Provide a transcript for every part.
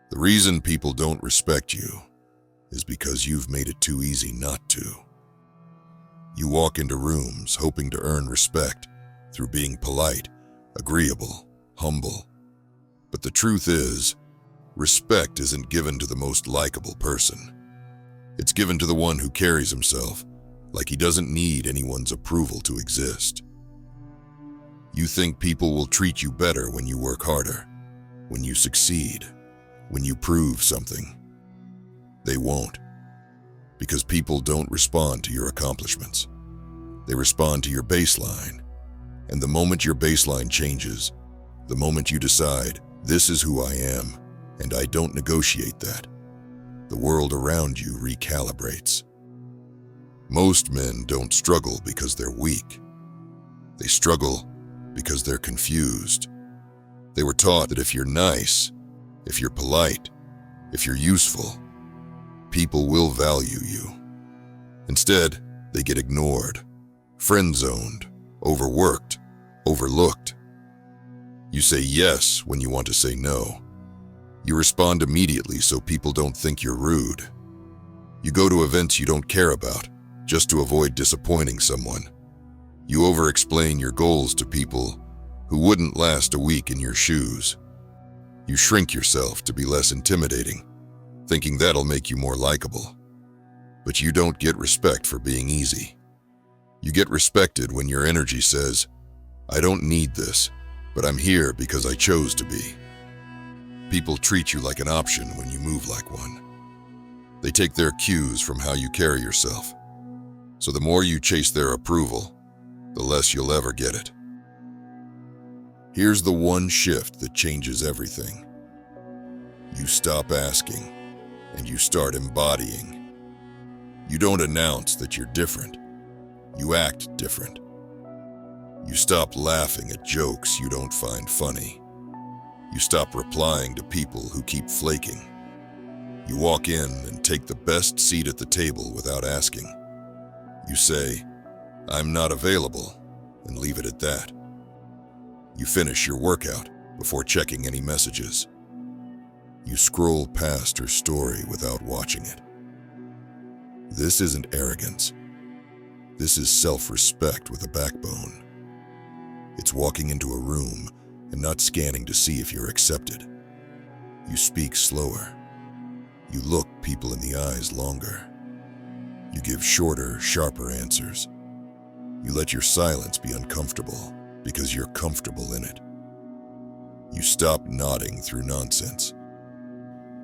The reason people don't respect you is because you've made it too easy not to. You walk into rooms hoping to earn respect through being polite, agreeable, humble. But the truth is, respect isn't given to the most likable person. It's given to the one who carries himself like he doesn't need anyone's approval to exist. You think people will treat you better when you work harder, when you succeed, when you prove something. They won't, because people don't respond to your accomplishments. They respond to your baseline, and the moment your baseline changes, the moment you decide, this is who I am, and I don't negotiate that, the world around you recalibrates. Most men don't struggle because they're weak. They struggle because they're confused. They were taught that if you're nice, if you're polite, if you're useful, people will value you. Instead, they get ignored, friend-zoned, overworked, overlooked. You say yes when you want to say no. You respond immediately so people don't think you're rude. You go to events you don't care about just to avoid disappointing someone. You over-explain your goals to people who wouldn't last a week in your shoes. You shrink yourself to be less intimidating, thinking that'll make you more likable. But you don't get respect for being easy. You get respected when your energy says, I don't need this, but I'm here because I chose to be. People treat you like an option when you move like one. They take their cues from how you carry yourself. So the more you chase their approval, the less you'll ever get it. Here's the one shift that changes everything. You stop asking, and you start embodying. You don't announce that you're different. You act different. You stop laughing at jokes you don't find funny. You stop replying to people who keep flaking. You walk in and take the best seat at the table without asking. You say, I'm not available, and leave it at that. You finish your workout before checking any messages. You scroll past her story without watching it. This isn't arrogance. This is self-respect with a backbone. It's walking into a room and not scanning to see if you're accepted. You speak slower. You look people in the eyes longer. You give shorter, sharper answers. You let your silence be uncomfortable because you're comfortable in it. You stop nodding through nonsense.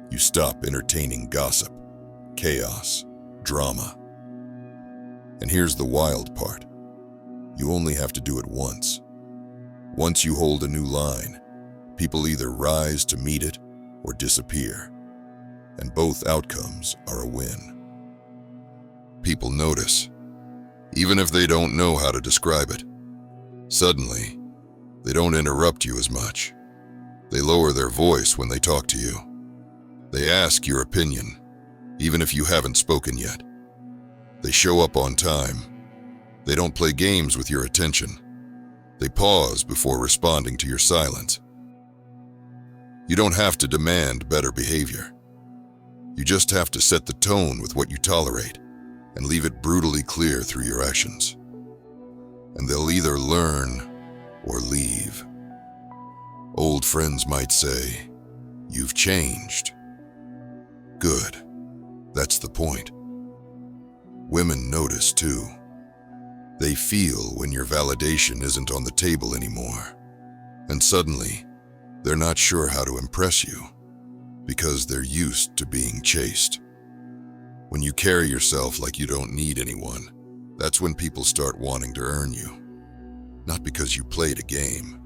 You stop entertaining gossip, chaos, drama. And here's the wild part. You only have to do it once. Once you hold a new line, people either rise to meet it or disappear. And both outcomes are a win. People notice, even if they don't know how to describe it. Suddenly, they don't interrupt you as much. They lower their voice when they talk to you. They ask your opinion, even if you haven't spoken yet. They show up on time. They don't play games with your attention. They pause before responding to your silence. You don't have to demand better behavior. You just have to set the tone with what you tolerate and leave it brutally clear through your actions. And they'll either learn or leave. Old friends might say, you've changed. Good. That's the point. Women notice too. They feel when your validation isn't on the table anymore. And suddenly, they're not sure how to impress you because they're used to being chased. When you carry yourself like you don't need anyone, that's when people start wanting to earn you. Not because you played a game,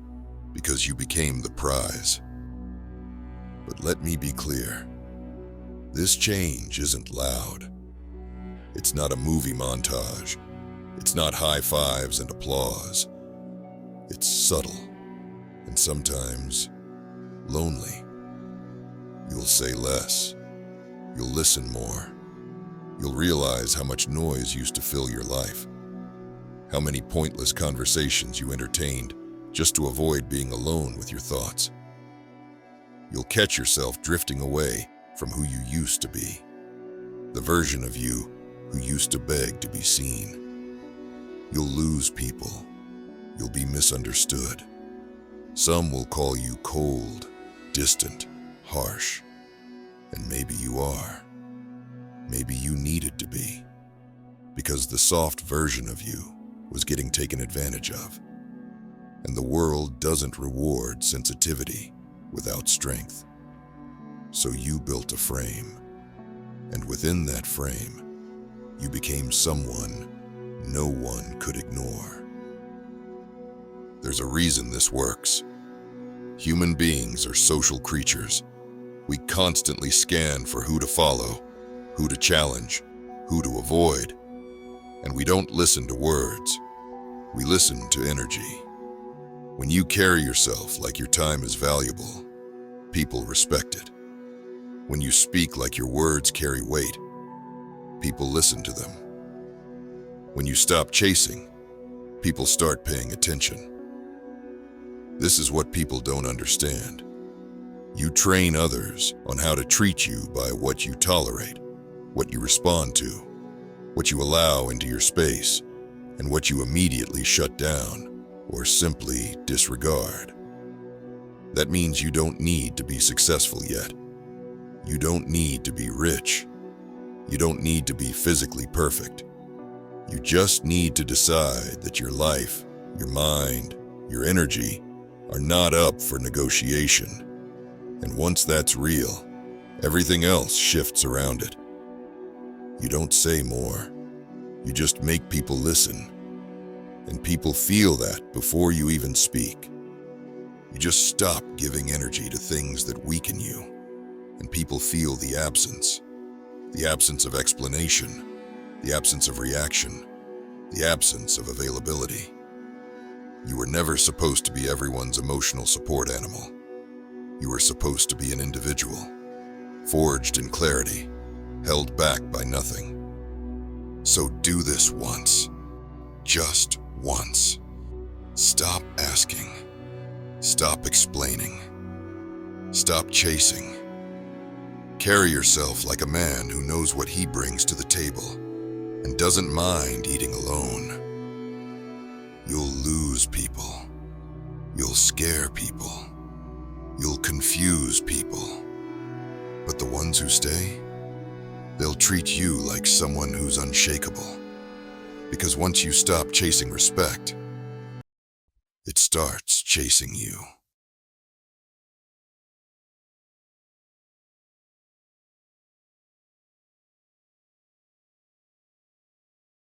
because you became the prize. But let me be clear. This change isn't loud. It's not a movie montage. It's not high fives and applause. It's subtle, and sometimes lonely. You'll say less. You'll listen more. You'll realize how much noise used to fill your life. How many pointless conversations you entertained just to avoid being alone with your thoughts. You'll catch yourself drifting away from who you used to be, the version of you who used to beg to be seen. You'll lose people. You'll be misunderstood. Some will call you cold, distant, harsh. And maybe you are. Maybe you needed to be, because the soft version of you was getting taken advantage of. And the world doesn't reward sensitivity without strength. So you built a frame, and within that frame, you became someone no one could ignore. There's a reason this works. Human beings are social creatures. We constantly scan for who to follow, who to challenge, who to avoid. And we don't listen to words. We listen to energy. When you carry yourself like your time is valuable, people respect it. When you speak like your words carry weight, people listen to them. When you stop chasing, people start paying attention. This is what people don't understand. You train others on how to treat you by what you tolerate, what you respond to, what you allow into your space, and what you immediately shut down or simply disregard. That means you don't need to be successful yet. You don't need to be rich. You don't need to be physically perfect. You just need to decide that your life, your mind, your energy are not up for negotiation. And once that's real, everything else shifts around it. You don't say more. You just make people listen. And people feel that before you even speak. You just stop giving energy to things that weaken you. And people feel the absence of explanation, the absence of reaction, the absence of availability. You were never supposed to be everyone's emotional support animal. You were supposed to be an individual, forged in clarity, held back by nothing. So do this once, just once. Stop asking, stop explaining, stop chasing. Carry yourself like a man who knows what he brings to the table and doesn't mind eating alone. You'll lose people. You'll scare people. You'll confuse people. But the ones who stay, they'll treat you like someone who's unshakable. Because once you stop chasing respect, it starts chasing you.